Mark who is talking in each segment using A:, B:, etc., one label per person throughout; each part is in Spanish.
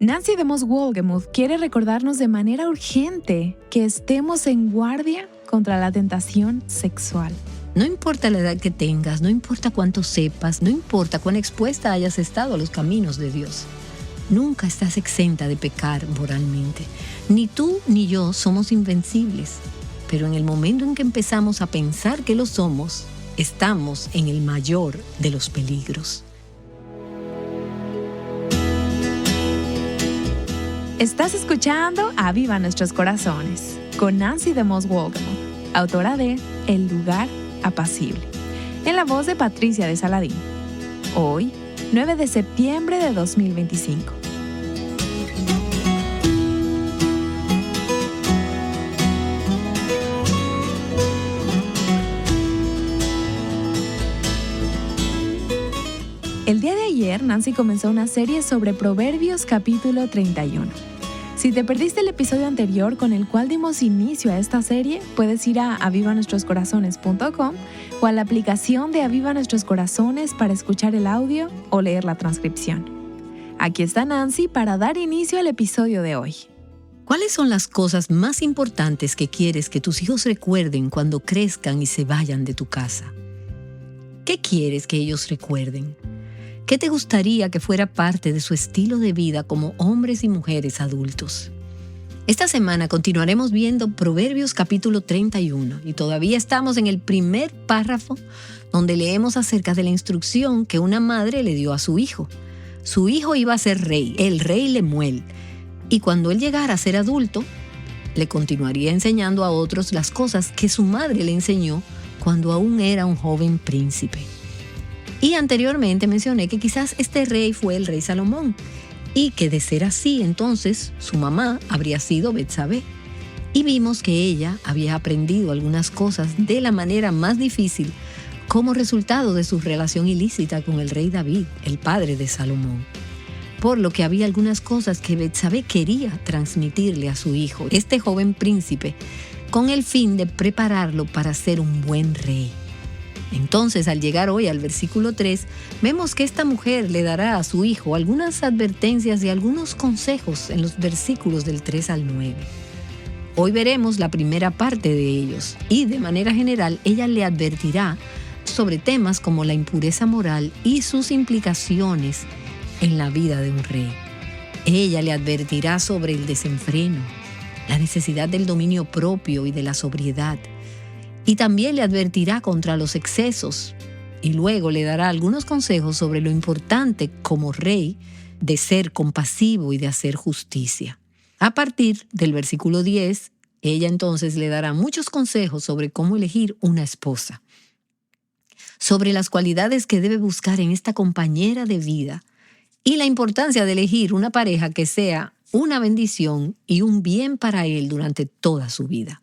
A: Nancy DeMoss Wolgemuth quiere recordarnos de manera urgente que estemos en guardia contra la tentación sexual.
B: No importa la edad que tengas, no importa cuánto sepas, no importa cuán expuesta hayas estado a los caminos de Dios. Nunca estás exenta de pecar moralmente. Ni tú ni yo somos invencibles. Pero en el momento en que empezamos a pensar que lo somos, estamos en el mayor de los peligros.
A: Estás escuchando Aviva Nuestros Corazones con Nancy DeMoss Wolgemuth, autora de El lugar apacible, en la voz de Patricia de Saladín. Hoy, 9 de septiembre de 2025. El día de ayer, Nancy comenzó una serie sobre Proverbios capítulo 31. Si te perdiste el episodio anterior con el cual dimos inicio a esta serie, puedes ir a avivanuestroscorazones.com o a la aplicación de Aviva Nuestros Corazones para escuchar el audio o leer la transcripción. Aquí está Nancy para dar inicio al episodio de hoy.
B: ¿Cuáles son las cosas más importantes que quieres que tus hijos recuerden cuando crezcan y se vayan de tu casa? ¿Qué quieres que ellos recuerden? ¿Qué te gustaría que fuera parte de su estilo de vida como hombres y mujeres adultos? Esta semana continuaremos viendo Proverbios capítulo 31 y todavía estamos en el primer párrafo donde leemos acerca de la instrucción que una madre le dio a su hijo. Su hijo iba a ser rey, el rey Lemuel, y cuando él llegara a ser adulto, le continuaría enseñando a otros las cosas que su madre le enseñó cuando aún era un joven príncipe. Y anteriormente mencioné que quizás este rey fue el rey Salomón y que de ser así, entonces su mamá habría sido Betsabé. Y vimos que ella había aprendido algunas cosas de la manera más difícil como resultado de su relación ilícita con el rey David, el padre de Salomón. Por lo que había algunas cosas que Betsabé quería transmitirle a su hijo, este joven príncipe, con el fin de prepararlo para ser un buen rey. Entonces, al llegar hoy al versículo 3, vemos que esta mujer le dará a su hijo algunas advertencias y algunos consejos en los versículos del 3 al 9. Hoy veremos la primera parte de ellos y, de manera general, ella le advertirá sobre temas como la impureza moral y sus implicaciones en la vida de un rey. Ella le advertirá sobre el desenfreno, la necesidad del dominio propio y de la sobriedad. Y también le advertirá contra los excesos y luego le dará algunos consejos sobre lo importante como rey de ser compasivo y de hacer justicia. A partir del versículo 10, ella entonces le dará muchos consejos sobre cómo elegir una esposa, sobre las cualidades que debe buscar en esta compañera de vida y la importancia de elegir una pareja que sea una bendición y un bien para él durante toda su vida.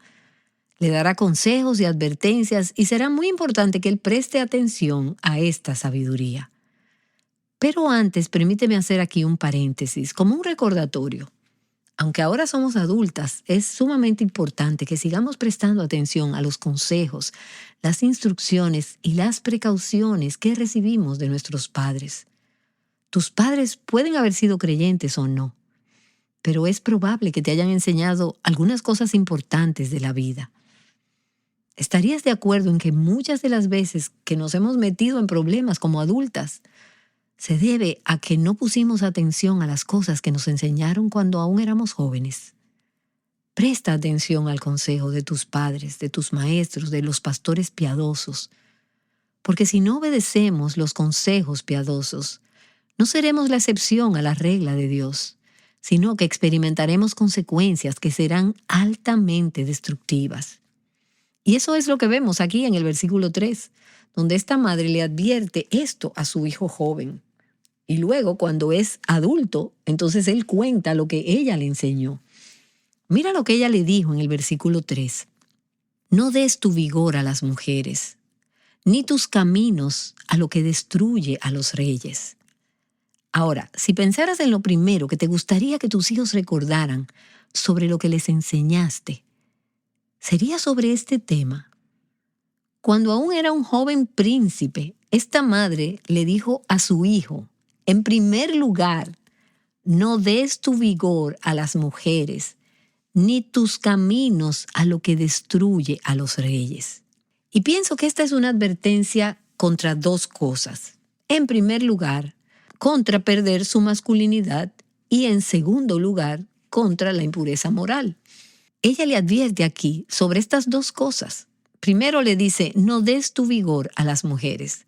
B: Le dará consejos y advertencias y será muy importante que él preste atención a esta sabiduría. Pero antes, permíteme hacer aquí un paréntesis, como un recordatorio. Aunque ahora somos adultas, es sumamente importante que sigamos prestando atención a los consejos, las instrucciones y las precauciones que recibimos de nuestros padres. Tus padres pueden haber sido creyentes o no, pero es probable que te hayan enseñado algunas cosas importantes de la vida. ¿Estarías de acuerdo en que muchas de las veces que nos hemos metido en problemas como adultas se debe a que no pusimos atención a las cosas que nos enseñaron cuando aún éramos jóvenes? Presta atención al consejo de tus padres, de tus maestros, de los pastores piadosos, porque si no obedecemos los consejos piadosos, no seremos la excepción a la regla de Dios, sino que experimentaremos consecuencias que serán altamente destructivas. Y eso es lo que vemos aquí en el versículo 3, donde esta madre le advierte esto a su hijo joven. Y luego, cuando es adulto, entonces él cuenta lo que ella le enseñó. Mira lo que ella le dijo en el versículo 3. No des tu vigor a las mujeres, ni tus caminos a lo que destruye a los reyes. Ahora, si pensaras en lo primero que te gustaría que tus hijos recordaran sobre lo que les enseñaste, sería sobre este tema. Cuando aún era un joven príncipe, esta madre le dijo a su hijo, en primer lugar, No des tu vigor a las mujeres, ni tus caminos a lo que destruye a los reyes. Y pienso que esta es una advertencia contra dos cosas. En primer lugar, contra perder su masculinidad y en segundo lugar, contra la impureza moral. Ella le advierte aquí sobre estas dos cosas. Primero le dice, no des tu vigor a las mujeres.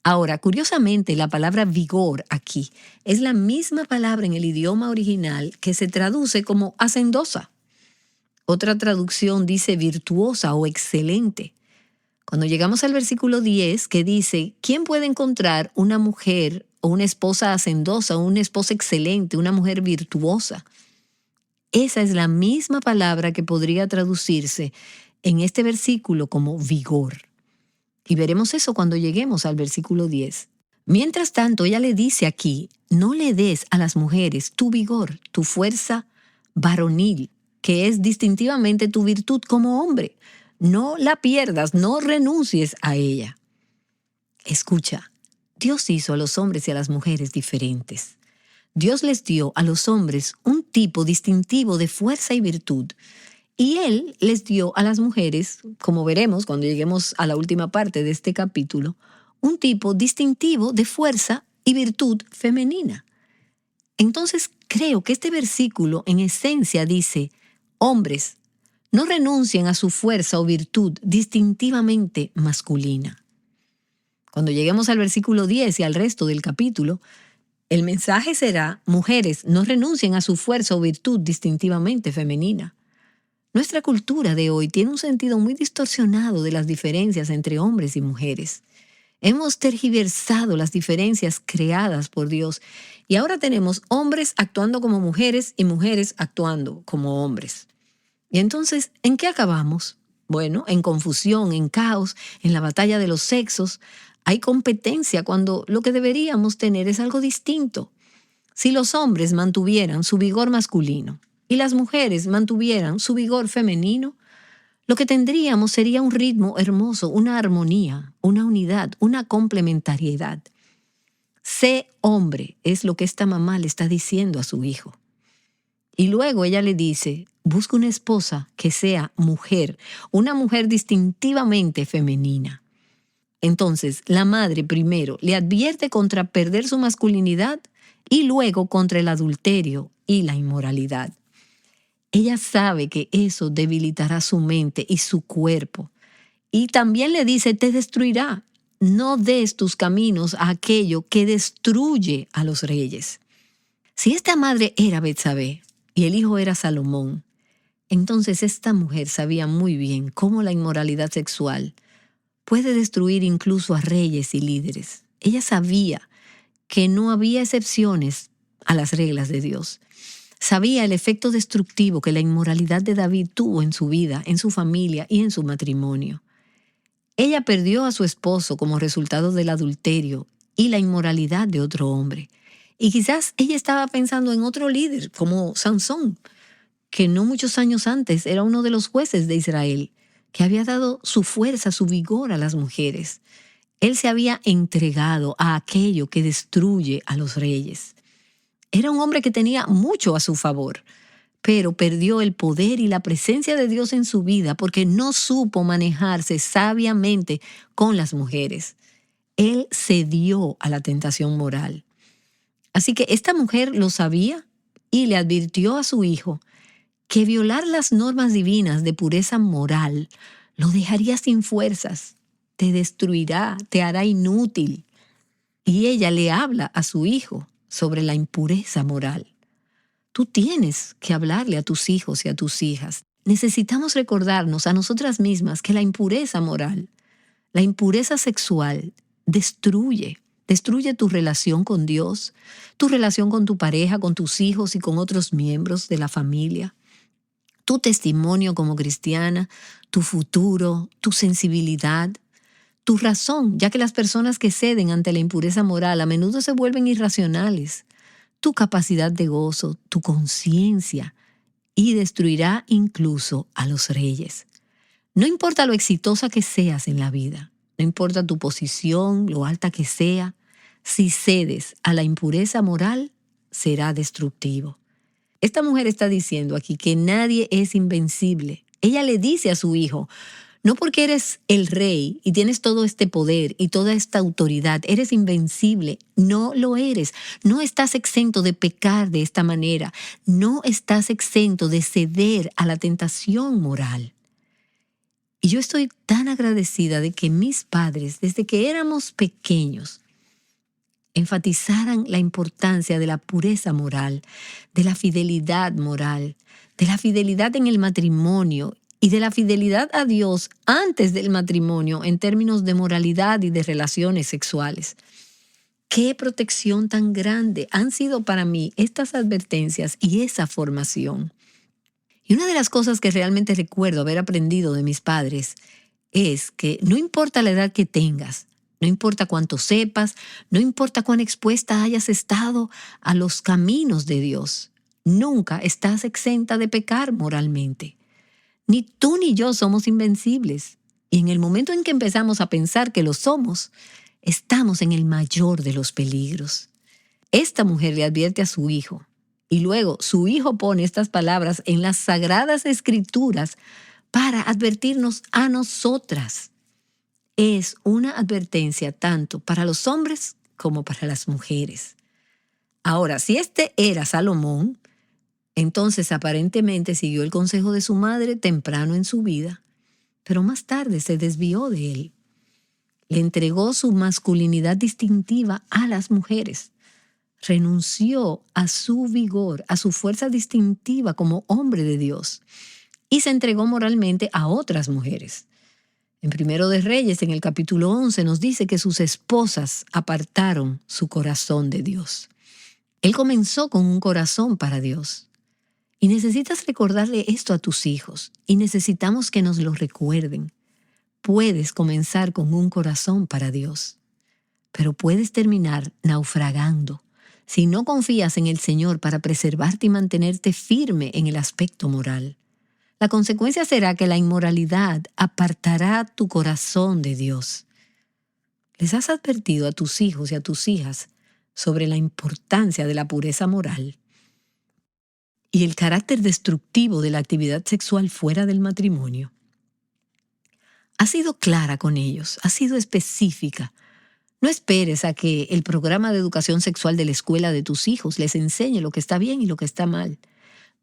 B: Ahora, curiosamente, la palabra vigor aquí es la misma palabra en el idioma original que se traduce como hacendosa. Otra traducción dice virtuosa o excelente. Cuando llegamos al versículo 10 que dice, ¿quién puede encontrar una mujer o una esposa hacendosa o una esposa excelente, una mujer virtuosa? Esa es la misma palabra que podría traducirse en este versículo como vigor. Y veremos eso cuando lleguemos al versículo 10. Mientras tanto, ella le dice aquí, no le des a las mujeres tu vigor, tu fuerza varonil, que es distintivamente tu virtud como hombre. No la pierdas, no renuncies a ella. Escucha, Dios hizo a los hombres y a las mujeres diferentes. Dios les dio a los hombres un tipo distintivo de fuerza y virtud. Y Él les dio a las mujeres, como veremos cuando lleguemos a la última parte de este capítulo, un tipo distintivo de fuerza y virtud femenina. Entonces creo que este versículo en esencia dice, hombres, no renuncien a su fuerza o virtud distintivamente masculina. Cuando lleguemos al versículo 10 y al resto del capítulo, el mensaje será, mujeres, no renuncien a su fuerza o virtud distintivamente femenina. Nuestra cultura de hoy tiene un sentido muy distorsionado de las diferencias entre hombres y mujeres. Hemos tergiversado las diferencias creadas por Dios y ahora tenemos hombres actuando como mujeres y mujeres actuando como hombres. Y entonces, ¿en qué acabamos? Bueno, en confusión, en caos, en la batalla de los sexos. Hay competencia cuando lo que deberíamos tener es algo distinto. Si los hombres mantuvieran su vigor masculino y las mujeres mantuvieran su vigor femenino, lo que tendríamos sería un ritmo hermoso, una armonía, una unidad, una complementariedad. Sé hombre, es lo que esta mamá le está diciendo a su hijo. Y luego ella le dice, busca una esposa que sea mujer, una mujer distintivamente femenina. Entonces, la madre primero le advierte contra perder su masculinidad y luego contra el adulterio y la inmoralidad. Ella sabe que eso debilitará su mente y su cuerpo. Y también le dice, te destruirá. No des tus caminos a aquello que destruye a los reyes. Si esta madre era Betsabé y el hijo era Salomón, entonces esta mujer sabía muy bien cómo la inmoralidad sexual puede destruir incluso a reyes y líderes. Ella sabía que no había excepciones a las reglas de Dios. Sabía el efecto destructivo que la inmoralidad de David tuvo en su vida, en su familia y en su matrimonio. Ella perdió a su esposo como resultado del adulterio y la inmoralidad de otro hombre. Y quizás ella estaba pensando en otro líder, como Sansón, que no muchos años antes era uno de los jueces de Israel, que había dado su fuerza, su vigor a las mujeres. Él se había entregado a aquello que destruye a los reyes. Era un hombre que tenía mucho a su favor, pero perdió el poder y la presencia de Dios en su vida porque no supo manejarse sabiamente con las mujeres. Él cedió a la tentación moral. Así que esta mujer lo sabía y le advirtió a su hijo que violar las normas divinas de pureza moral lo dejaría sin fuerzas, te destruirá, te hará inútil. Y ella le habla a su hijo sobre la impureza moral. Tú tienes que hablarle a tus hijos y a tus hijas. Necesitamos recordarnos a nosotras mismas que la impureza moral, la impureza sexual, destruye tu relación con Dios, tu relación con tu pareja, con tus hijos y con otros miembros de la familia, tu testimonio como cristiana, tu futuro, tu sensibilidad, tu razón, ya que las personas que ceden ante la impureza moral a menudo se vuelven irracionales, tu capacidad de gozo, tu conciencia, y destruirá incluso a los reyes. No importa lo exitosa que seas en la vida, no importa tu posición, lo alta que sea, si cedes a la impureza moral, será destructivo. Esta mujer está diciendo aquí que nadie es invencible. Ella le dice a su hijo, no porque eres el rey y tienes todo este poder y toda esta autoridad, eres invencible. No lo eres. No estás exento de pecar de esta manera. No estás exento de ceder a la tentación moral. Y yo estoy tan agradecida de que mis padres, desde que éramos pequeños, enfatizaran la importancia de la pureza moral, de la fidelidad moral, de la fidelidad en el matrimonio y de la fidelidad a Dios antes del matrimonio en términos de moralidad y de relaciones sexuales. ¡Qué protección tan grande han sido para mí estas advertencias y esa formación! Y una de las cosas que realmente recuerdo haber aprendido de mis padres es que no importa la edad que tengas, no importa cuánto sepas, no importa cuán expuesta hayas estado a los caminos de Dios, nunca estás exenta de pecar moralmente. Ni tú ni yo somos invencibles. Y en el momento en que empezamos a pensar que lo somos, estamos en el mayor de los peligros. Esta mujer le advierte a su hijo. Y luego su hijo pone estas palabras en las Sagradas Escrituras para advertirnos a nosotras. Es una advertencia tanto para los hombres como para las mujeres. Ahora, si este era Salomón, entonces aparentemente siguió el consejo de su madre temprano en su vida, pero más tarde se desvió de él. Le entregó su masculinidad distintiva a las mujeres. Renunció a su vigor, a su fuerza distintiva como hombre de Dios y se entregó moralmente a otras mujeres. En Primero de Reyes, en el capítulo 11, nos dice que sus esposas apartaron su corazón de Dios. Él comenzó con un corazón para Dios. Y necesitas recordarle esto a tus hijos y necesitamos que nos lo recuerden. Puedes comenzar con un corazón para Dios, pero puedes terminar naufragando si no confías en el Señor para preservarte y mantenerte firme en el aspecto moral. La consecuencia será que la inmoralidad apartará tu corazón de Dios. ¿Les has advertido a tus hijos y a tus hijas sobre la importancia de la pureza moral y el carácter destructivo de la actividad sexual fuera del matrimonio? ¿Has sido clara con ellos? ¿Has sido específica? No esperes a que el programa de educación sexual de la escuela de tus hijos les enseñe lo que está bien y lo que está mal.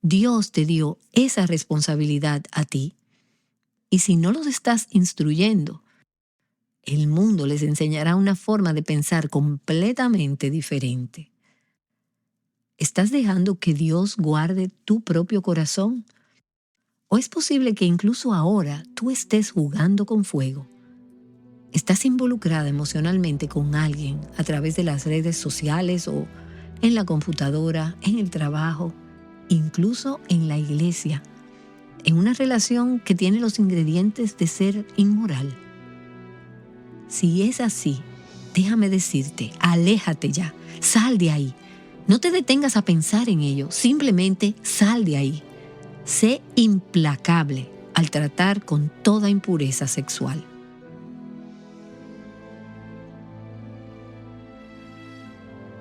B: Dios te dio esa responsabilidad a ti. Y si no los estás instruyendo, el mundo les enseñará una forma de pensar completamente diferente. ¿Estás dejando que Dios guarde tu propio corazón? ¿O es posible que incluso ahora tú estés jugando con fuego? ¿Estás involucrada emocionalmente con alguien a través de las redes sociales o en la computadora, en el trabajo, incluso en la iglesia, en una relación que tiene los ingredientes de ser inmoral? Si es así, déjame decirte, aléjate ya, sal de ahí. No te detengas a pensar en ello, simplemente sal de ahí. Sé implacable al tratar con toda impureza sexual.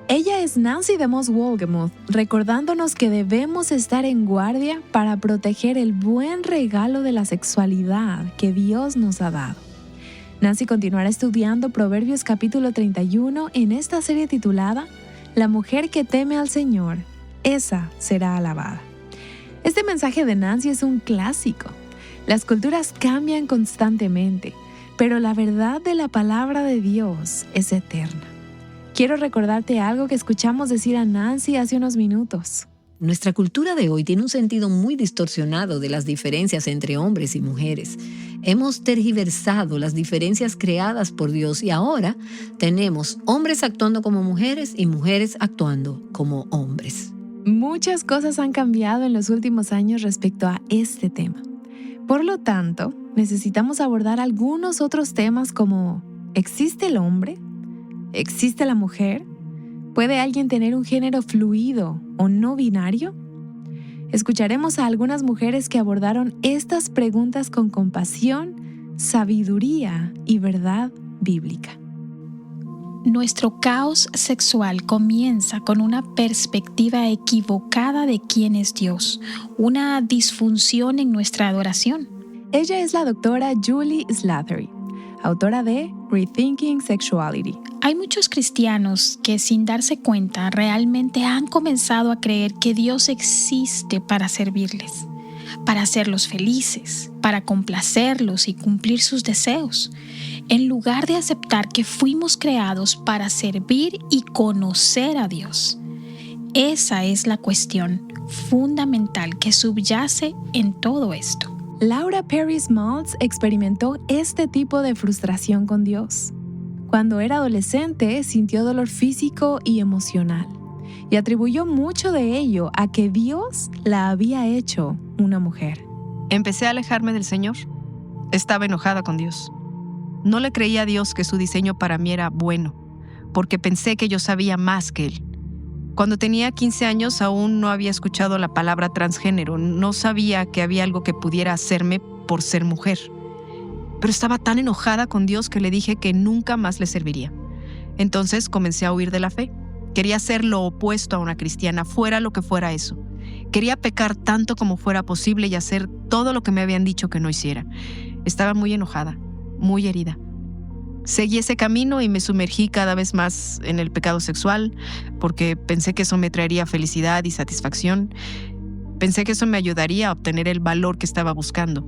A: Ella es Nancy DeMoss Wolgemuth, recordándonos que debemos estar en guardia para proteger el buen regalo de la sexualidad que Dios nos ha dado. Nancy continuará estudiando Proverbios capítulo 31 en esta serie titulada La mujer que teme al Señor, esa será alabada. Este mensaje de Nancy es un clásico. Las culturas cambian constantemente, pero la verdad de la palabra de Dios es eterna. Quiero recordarte algo que escuchamos decir a Nancy hace unos minutos.
B: Nuestra cultura de hoy tiene un sentido muy distorsionado de las diferencias entre hombres y mujeres. Hemos tergiversado las diferencias creadas por Dios y ahora tenemos hombres actuando como mujeres y mujeres actuando como hombres.
A: Muchas cosas han cambiado en los últimos años respecto a este tema. Por lo tanto, necesitamos abordar algunos otros temas como ¿existe el hombre? ¿Existe la mujer? ¿Puede alguien tener un género fluido o no binario? Escucharemos a algunas mujeres que abordaron estas preguntas con compasión, sabiduría y verdad bíblica.
C: Nuestro caos sexual comienza con una perspectiva equivocada de quién es Dios, una disfunción en nuestra adoración.
A: Ella es la doctora Julie Slattery, autora de Rethinking Sexuality.
C: Hay muchos cristianos que sin darse cuenta realmente han comenzado a creer que Dios existe para servirles, para hacerlos felices, para complacerlos y cumplir sus deseos, en lugar de aceptar que fuimos creados para servir y conocer a Dios. Esa es la cuestión fundamental que subyace en todo esto.
A: Laura Perry Smalls experimentó este tipo de frustración con Dios. Cuando era adolescente, sintió dolor físico y emocional, y atribuyó mucho de ello a que Dios la había hecho una mujer.
D: Empecé a alejarme del Señor. Estaba enojada con Dios. No le creía a Dios que su diseño para mí era bueno, porque pensé que yo sabía más que Él. Cuando tenía 15 años aún no había escuchado la palabra transgénero, no sabía que había algo que pudiera hacerme por ser mujer. Pero estaba tan enojada con Dios que le dije que nunca más le serviría. Entonces comencé a huir de la fe. Quería ser lo opuesto a una cristiana, fuera lo que fuera eso. Quería pecar tanto como fuera posible y hacer todo lo que me habían dicho que no hiciera. Estaba muy enojada, muy herida. Seguí ese camino y me sumergí cada vez más en el pecado sexual porque pensé que eso me traería felicidad y satisfacción. Pensé que eso me ayudaría a obtener el valor que estaba buscando.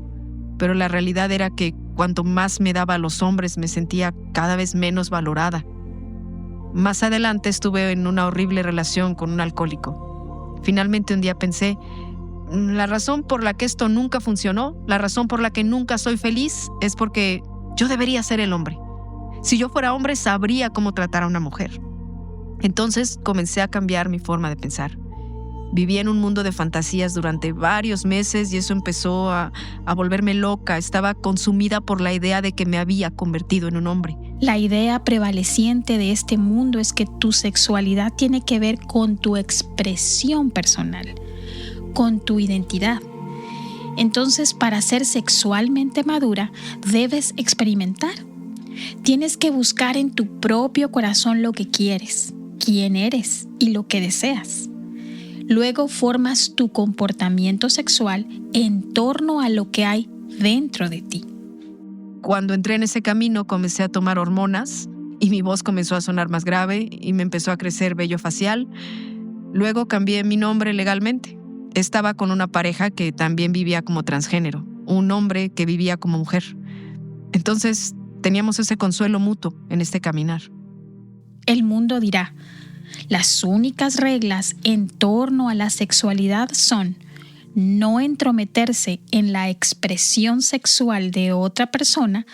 D: Pero la realidad era que cuanto más me daba a los hombres me sentía cada vez menos valorada. Más adelante estuve en una horrible relación con un alcohólico. Finalmente un día pensé, la razón por la que esto nunca funcionó, la razón por la que nunca soy feliz es porque yo debería ser el hombre. Si yo fuera hombre, sabría cómo tratar a una mujer. Entonces comencé a cambiar mi forma de pensar. Viví en un mundo de fantasías durante varios meses y eso empezó a volverme loca. Estaba consumida por la idea de que me había convertido en un hombre.
C: La idea prevaleciente de este mundo es que tu sexualidad tiene que ver con tu expresión personal, con tu identidad. Entonces, para ser sexualmente madura, debes experimentar. Tienes que buscar en tu propio corazón lo que quieres, quién eres y lo que deseas. Luego formas tu comportamiento sexual en torno a lo que hay dentro de ti.
D: Cuando entré en ese camino comencé a tomar hormonas y mi voz comenzó a sonar más grave y me empezó a crecer vello facial. Luego cambié mi nombre legalmente. Estaba con una pareja que también vivía como transgénero, un hombre que vivía como mujer. Entonces teníamos ese consuelo mutuo en este caminar.
C: El mundo dirá, las únicas reglas en torno a la sexualidad son no entrometerse en la expresión sexual de otra persona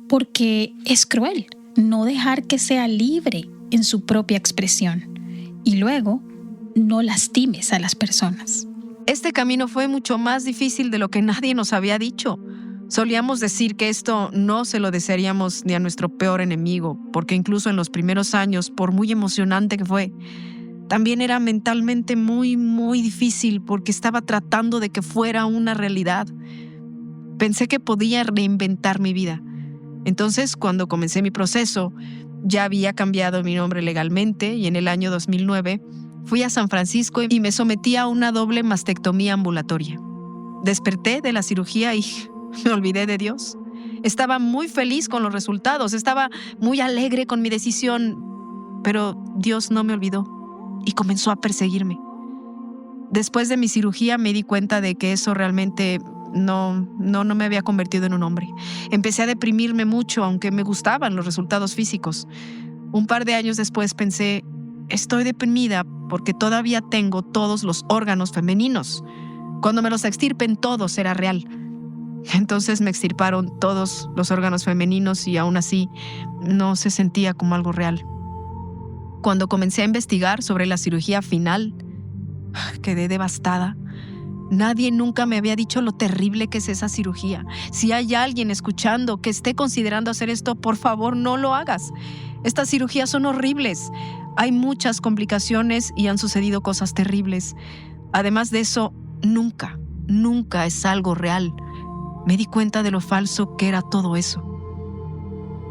C: porque es cruel no dejar que sea libre en su propia expresión y luego no lastimes a las personas.
D: Este camino fue mucho más difícil de lo que nadie nos había dicho. Solíamos decir que esto no se lo desearíamos ni a nuestro peor enemigo, porque incluso en los primeros años, por muy emocionante que fue, también era mentalmente muy, muy difícil porque estaba tratando de que fuera una realidad. Pensé que podía reinventar mi vida. Entonces, cuando comencé mi proceso, ya había cambiado mi nombre legalmente y en el año 2009 fui a San Francisco y me sometí a una doble mastectomía ambulatoria. Desperté de la cirugía y me olvidé de Dios. Estaba muy feliz con los resultados, estaba muy alegre con mi decisión, pero Dios no me olvidó y comenzó a perseguirme. Después de mi cirugía me di cuenta de que eso realmente no me había convertido en un hombre. Empecé a deprimirme mucho, aunque me gustaban los resultados físicos. Un par de años después pensé, estoy deprimida porque todavía tengo todos los órganos femeninos. Cuando me los extirpen, todo será real. Entonces me extirparon todos los órganos femeninos y aún así no se sentía como algo real. Cuando comencé a investigar sobre la cirugía final, quedé devastada. Nadie nunca me había dicho lo terrible que es esa cirugía. Si hay alguien escuchando que esté considerando hacer esto, por favor no lo hagas. Estas cirugías son horribles. Hay muchas complicaciones y han sucedido cosas terribles. Además de eso, nunca es algo real. Me di cuenta de lo falso que era todo eso.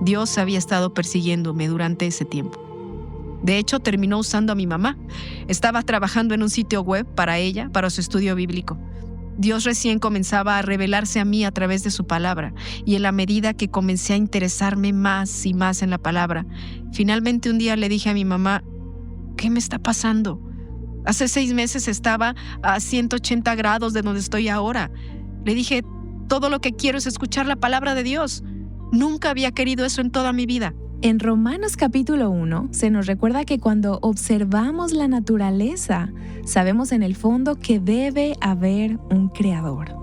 D: Dios había estado persiguiéndome durante ese tiempo. De hecho, terminó usando a mi mamá. Estaba trabajando en un sitio web para ella, para su estudio bíblico. Dios recién comenzaba a revelarse a mí a través de su palabra, y en la medida que comencé a interesarme más y más en la palabra, finalmente un día le dije a mi mamá: ¿qué me está pasando? Hace 6 meses estaba a 180 grados de donde estoy ahora. Le dije: todo lo que quiero es escuchar la palabra de Dios. Nunca había querido eso en toda mi vida.
A: En Romanos capítulo 1 se nos recuerda que cuando observamos la naturaleza, sabemos en el fondo que debe haber un creador.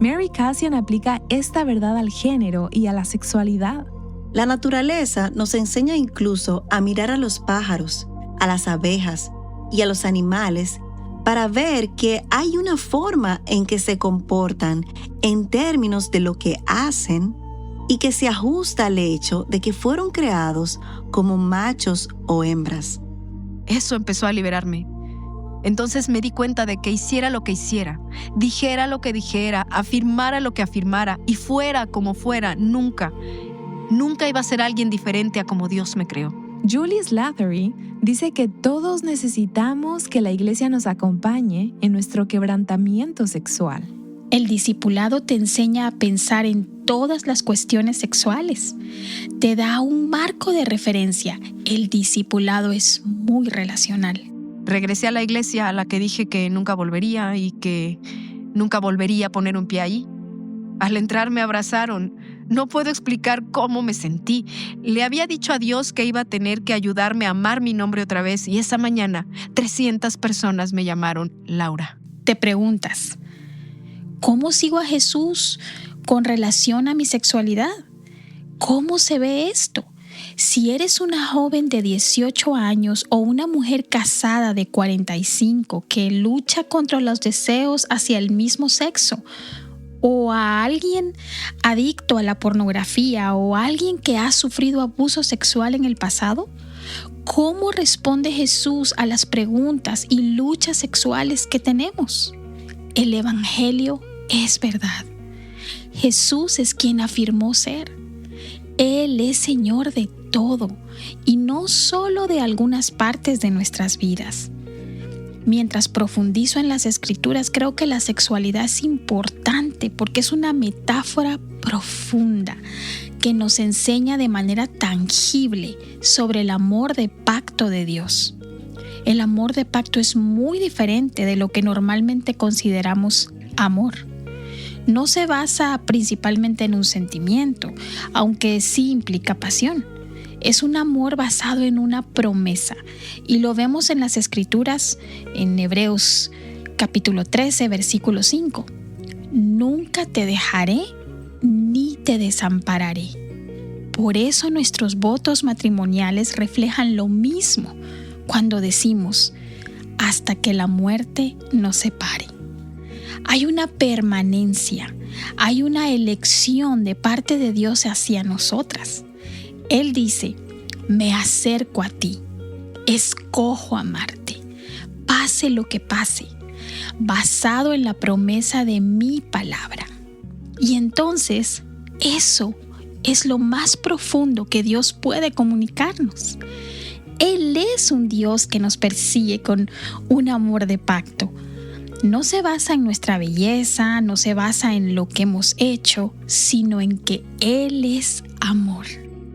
A: Mary Kassian aplica esta verdad al género y a la sexualidad.
E: La naturaleza nos enseña incluso a mirar a los pájaros, a las abejas y a los animales para ver que hay una forma en que se comportan en términos de lo que hacen y que se ajusta al hecho de que fueron creados como machos o hembras.
D: Eso empezó a liberarme. Entonces me di cuenta de que hiciera lo que hiciera, dijera lo que dijera, afirmara lo que afirmara y fuera como fuera, nunca iba a ser alguien diferente a como Dios me creó.
A: Julie Slattery dice que todos necesitamos que la iglesia nos acompañe en nuestro quebrantamiento sexual.
C: El discipulado te enseña a pensar en todas las cuestiones sexuales. Te da un marco de referencia. El discipulado es muy relacional.
D: Regresé a la iglesia a la que dije que nunca volvería y que nunca volvería a poner un pie ahí. Al entrar me abrazaron. No puedo explicar cómo me sentí. Le había dicho a Dios que iba a tener que ayudarme a amar mi nombre otra vez, y esa mañana 300 personas me llamaron Laura.
C: Te preguntas, ¿cómo sigo a Jesús con relación a mi sexualidad? ¿Cómo se ve esto? Si eres una joven de 18 años o una mujer casada de 45 que lucha contra los deseos hacia el mismo sexo, o a alguien adicto a la pornografía o a alguien que ha sufrido abuso sexual en el pasado, ¿cómo responde Jesús a las preguntas y luchas sexuales que tenemos? El Evangelio es verdad. Jesús es quien afirmó ser. Él es Señor de todo y no solo de algunas partes de nuestras vidas. Mientras profundizo en las Escrituras, creo que la sexualidad es importante porque es una metáfora profunda que nos enseña de manera tangible sobre el amor de pacto de Dios. El amor de pacto es muy diferente de lo que normalmente consideramos amor. No se basa principalmente en un sentimiento, aunque sí implica pasión. Es un amor basado en una promesa y lo vemos en las Escrituras en Hebreos capítulo 13, versículo 5. Nunca te dejaré ni te desampararé. Por eso nuestros votos matrimoniales reflejan lo mismo cuando decimos hasta que la muerte nos separe. Hay una permanencia, hay una elección de parte de Dios hacia nosotras. Él dice, me acerco a ti, escojo amarte, pase lo que pase, basado en la promesa de mi palabra. Y entonces, eso es lo más profundo que Dios puede comunicarnos. Él es un Dios que nos persigue con un amor de pacto. No se basa en nuestra belleza, no se basa en lo que hemos hecho, sino en que Él es amor.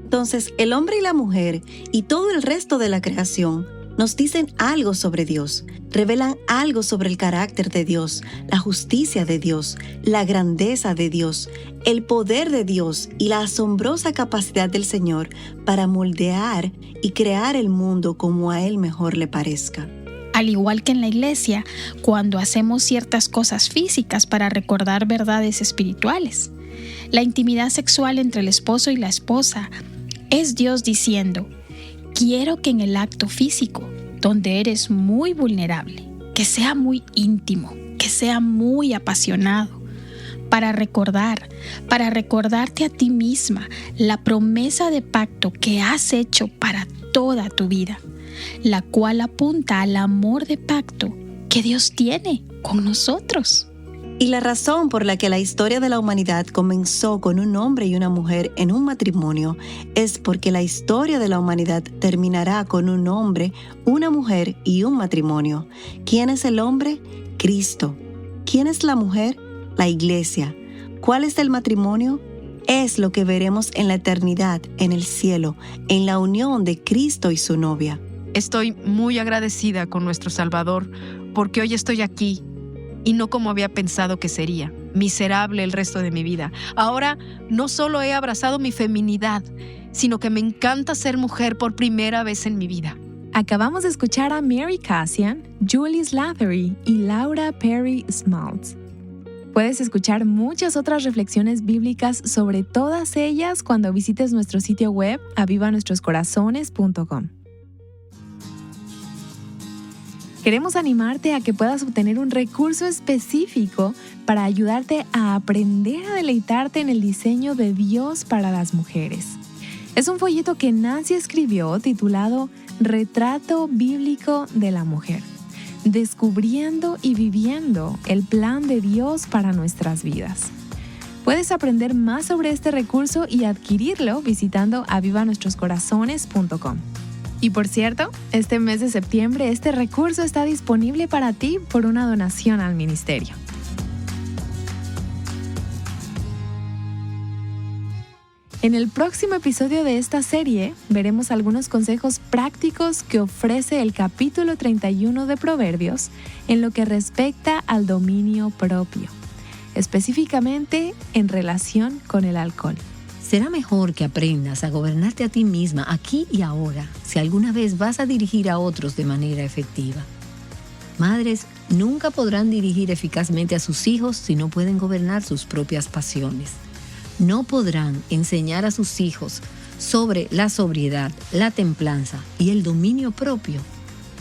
E: Entonces, el hombre y la mujer y todo el resto de la creación nos dicen algo sobre Dios, revelan algo sobre el carácter de Dios, la justicia de Dios, la grandeza de Dios, el poder de Dios y la asombrosa capacidad del Señor para moldear y crear el mundo como a Él mejor le parezca.
C: Al igual que en la iglesia, cuando hacemos ciertas cosas físicas para recordar verdades espirituales. La intimidad sexual entre el esposo y la esposa es Dios diciendo, quiero que en el acto físico, donde eres muy vulnerable, que sea muy íntimo, que sea muy apasionado, para recordarte a ti misma la promesa de pacto que has hecho para toda tu vida, la cual apunta al amor de pacto que Dios tiene con nosotros.
E: Y la razón por la que la historia de la humanidad comenzó con un hombre y una mujer en un matrimonio es porque la historia de la humanidad terminará con un hombre, una mujer y un matrimonio. ¿Quién es el hombre? Cristo. ¿Quién es la mujer? La iglesia. ¿Cuál es el matrimonio? Es lo que veremos en la eternidad, en el cielo, en la unión de Cristo y su novia.
D: Estoy muy agradecida con nuestro Salvador porque hoy estoy aquí y no como había pensado que sería, miserable el resto de mi vida. Ahora no solo he abrazado mi feminidad, sino que me encanta ser mujer por primera vez en mi vida.
A: Acabamos de escuchar a Mary Cassian, Julie Slattery y Laura Perry Smalls. Puedes escuchar muchas otras reflexiones bíblicas sobre todas ellas cuando visites nuestro sitio web avivanuestroscorazones.com. Queremos animarte a que puedas obtener un recurso específico para ayudarte a aprender a deleitarte en el diseño de Dios para las mujeres. Es un folleto que Nancy escribió titulado Retrato Bíblico de la Mujer, descubriendo y viviendo el plan de Dios para nuestras vidas. Puedes aprender más sobre este recurso y adquirirlo visitando avivanuestroscorazones.com. Y por cierto, este mes de septiembre este recurso está disponible para ti por una donación al ministerio. En el próximo episodio de esta serie veremos algunos consejos prácticos que ofrece el capítulo 31 de Proverbios en lo que respecta al dominio propio, específicamente en relación con el alcohol.
B: Será mejor que aprendas a gobernarte a ti misma aquí y ahora si alguna vez vas a dirigir a otros de manera efectiva. Madres nunca podrán dirigir eficazmente a sus hijos si no pueden gobernar sus propias pasiones. No podrán enseñar a sus hijos sobre la sobriedad, la templanza y el dominio propio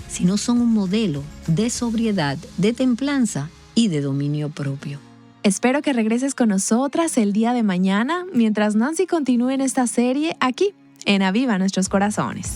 B: si no son un modelo de sobriedad, de templanza y de dominio propio.
A: Espero que regreses con nosotras el día de mañana mientras Nancy continúe en esta serie aquí, en Aviva Nuestros Corazones.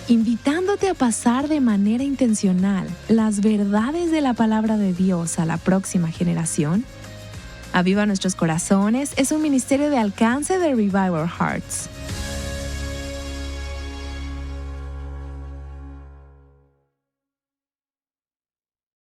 A: Invitándote a pasar de manera intencional las verdades de la palabra de Dios a la próxima generación. Aviva Nuestros Corazones es un ministerio de alcance de Revival Hearts.